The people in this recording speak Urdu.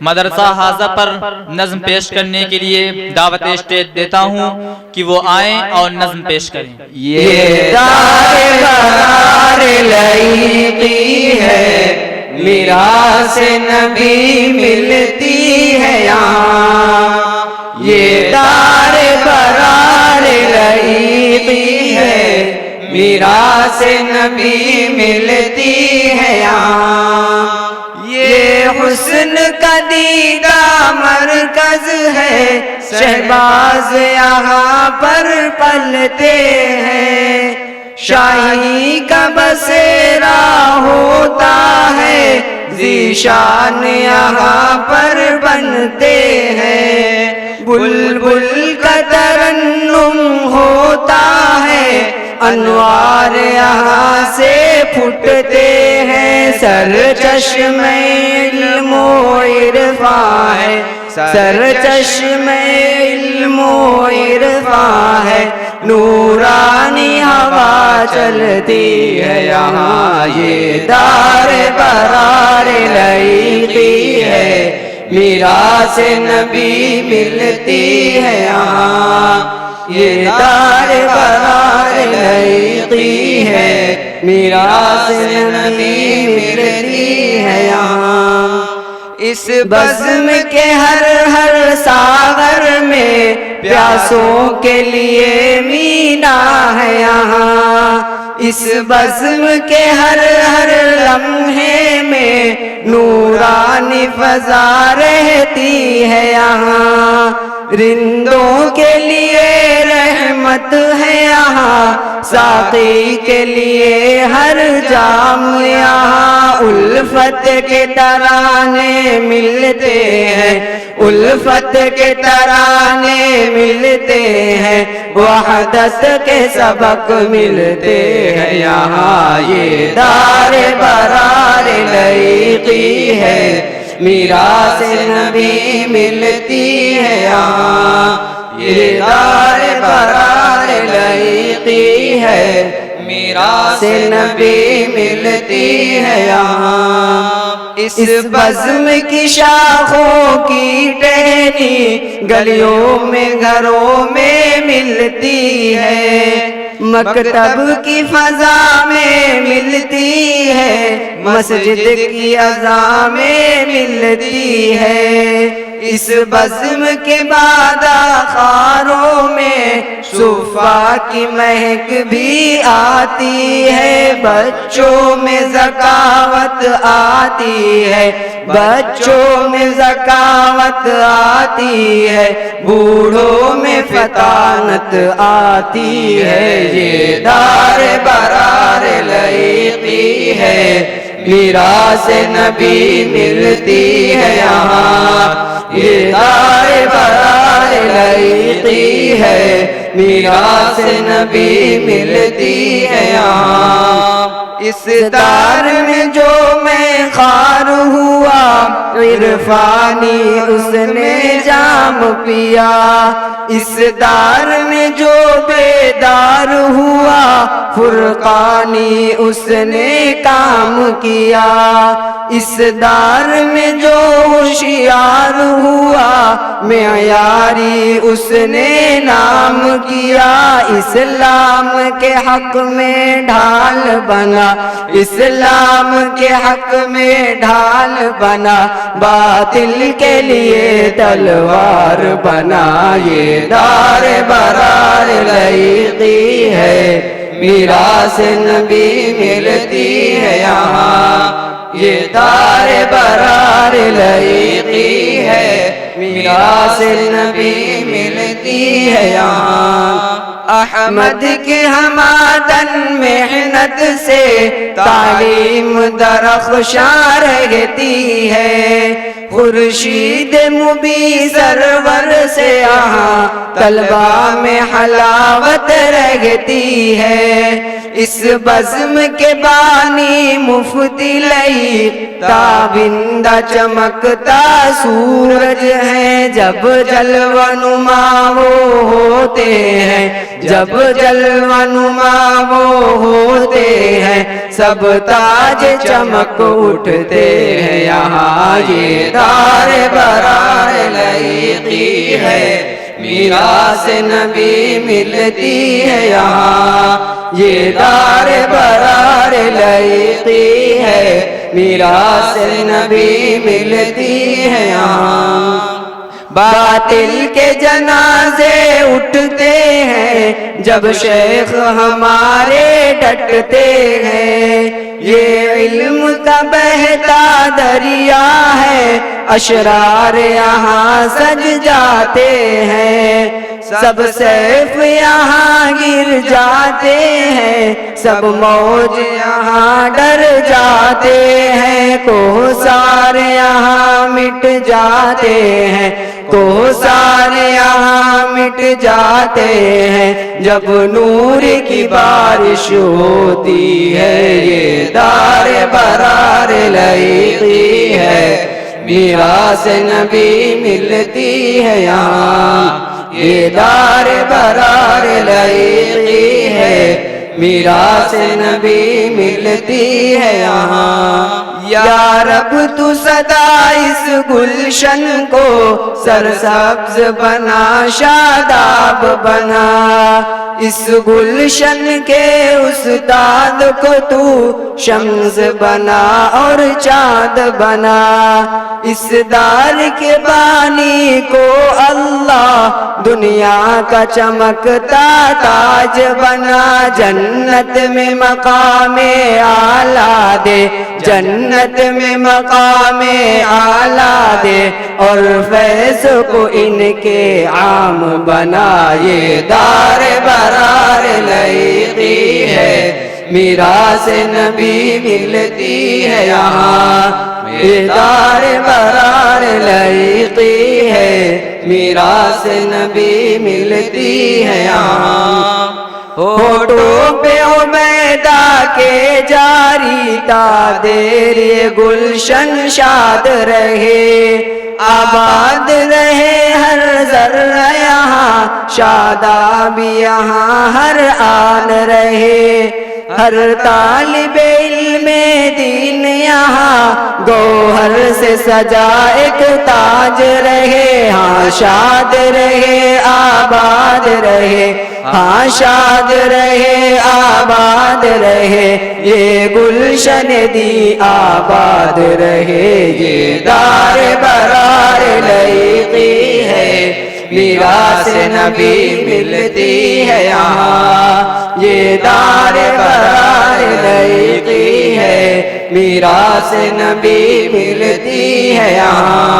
مدرسہ حاضہ پر نظم پیش کرنے کے لیے دعوت اسٹیج دیتا ہوں کہ وہ آئیں اور نظم پیش کریں۔ یہ دار برار لعیقی ہے، میراث نبی ملتی ہے یہاں۔ یہ دار برار لعیقی ہے، میراث نبی ملتی ہے یہاں۔ یہ حسن کا دیدہ مرکز ہے، شہباز یہاں پر پلتے ہیں۔ شاہی کا بسیرا ہوتا ہے، ذیشان یہاں پر بنتے ہیں۔ بلبل کا ترنم ہوتا ہے، انوار یہاں سے پھوٹتے ہیں۔ سرچشمہ علم و عرفاں ہے، سرچشمہ علم و عرفاں ہے۔ نورانی ہوا چلتی ہے یہاں۔ یہ دار برار لعیقی ہے، میراث نبی ملتی ہے یہاں۔ یہ دار برار لعیقی ہے، میراث نبی ملتی ہے یہاں۔ اس بزم کے ہر ہر ساغر میں پیاسوں کے لیے مینا ہے یہاں۔ اس بزم کے ہر ہر لمحے میں نورانی فضا رہتی ہے یہاں۔ رندوں کے لیے رحمت ہے یہاں، ساقی کے لیے ہر جام یہاں۔ الفت کے ترانے ملتے ہیں، الفت کے ترانے ملتے ہیں۔ وحدت کے سبق ملتے ہیں یہاں۔ یہ دار برار لعیقی ہے، میراث نبی ملتی ہے یہاں۔ یہ دار برار لعیقی ہے، میراث نبی ملتی ہے یہاں۔ اس بزم کی شاخوں کی ٹہنی گلیوں میں گھروں میں ملتی ہے۔ مکتب کی فضا میں ملتی ہے، مسجد کی اذان میں ملتی ہے۔ اس بزم کے بعد خاروں میں صفا کی مہک بھی آتی ہے۔ بچوں میں ذکاوت آتی ہے، بچوں میں ذکاوت آتی ہے۔ بوڑھوں میں فطانت آتی ہے۔ یہ دار برار لعیقی ہے، میراث نبی ملتی ہے یہاں۔ یہ دار برار لعیقی ہے، میراث نبی ملتی ہے یہاں۔ اس دار میں جو میں خوار ہوا، عرفانی اس نے جام پیا۔ اس دار میں جو بیدار ہوا، فرقانی اس نے کام کیا۔ اس دار میں جو ہوشیار ہوا، معیاری اس نے نام کیا۔ اسلام کے حق میں ڈھال بنا، اسلام کے حق میں ڈھال بنا، باطل کے لیے تلوار بنا۔ یہ دار برار لعیقی ہے، میراث نبی ملتی ہے یہاں۔ یہ دار برار لعیقی ہے، میراث نبی ملتی ہے یہاں۔ احمد کے ہمادن محنت سے تعلیم درخشاں رہتی ہے۔ خورشید مبی سرور سے یہاں طلبہ میں حلاوت رہتی ہے۔ اس بزم کے بانی مفتی لعیق تابندہ چمکتا سورج ہے۔ جب جلوہ نما وہ ہوتے ہیں، جب جلوہ نما وہ ہوتے ہیں، سب تاج چمک اٹھتے ہیں یہاں، یہ دار برار لائقی ہے، میراث نبی ملتی ہے یہاں، یہ دار برار لائقی ہے، میراث نبی ملتی ہے یہاں۔ باطل کے جنازے اٹھتے ہیں جب شیخ ہمارے ڈٹتے ہیں، یہ علم کا بہتا دریا ہے، اشرار یہاں سج جاتے ہیں، سب سیف یہاں گر جاتے ہیں، سب موج یہاں ڈر جاتے ہیں، کوثر یہاں مٹ جاتے ہیں، کوثر یہاں مٹ جاتے ہیں، جب نور کی بارش ہوتی ہے، یہ دار برار لائقی ہے، میراث نبی ملتی ہے یہاں، یہ دار برار لائقی ہے، میراث نبی ملتی ہے یہاں۔ یا رب تو سدا اس گلشن کو سرسبز بنا، شاداب بنا، اس گلشن کے استاد کو تو شمس بنا اور چاند بنا، اس دار کے بانی کو اللہ دنیا کا چمکتا تاج بنا، جنت میں مقام اعلیٰ دے، جنت میں مقام اعلیٰ دے، اور فیض کو ان کے عام بنا، یہ دار برار لائقی ہے، میراث نبی ملتی ہے یہاں، یہ دار برار لائقی ہے، میراث نبی ملتی ہے یہاں۔ ہوٹوں پہ عبیدہ کے جاری تا دیر یہ گلشن شاد رہے، آباد رہے ہر ذرہ یہاں، شاداب یہاں ہر آن رہے، ہر طالب علم دین یہاں گوہر سے سجا ایک تاج رہے، ہاں شاد رہے آباد رہے، ہاں شاد رہے آباد رہے، یہ گلشن دی آباد رہے، یہ دار برار لائقی ہے، میراث نبی ملتی ہے یہاں، یہ دار برار لائقی ہے، میراث نبی ملتی ہے یہاں۔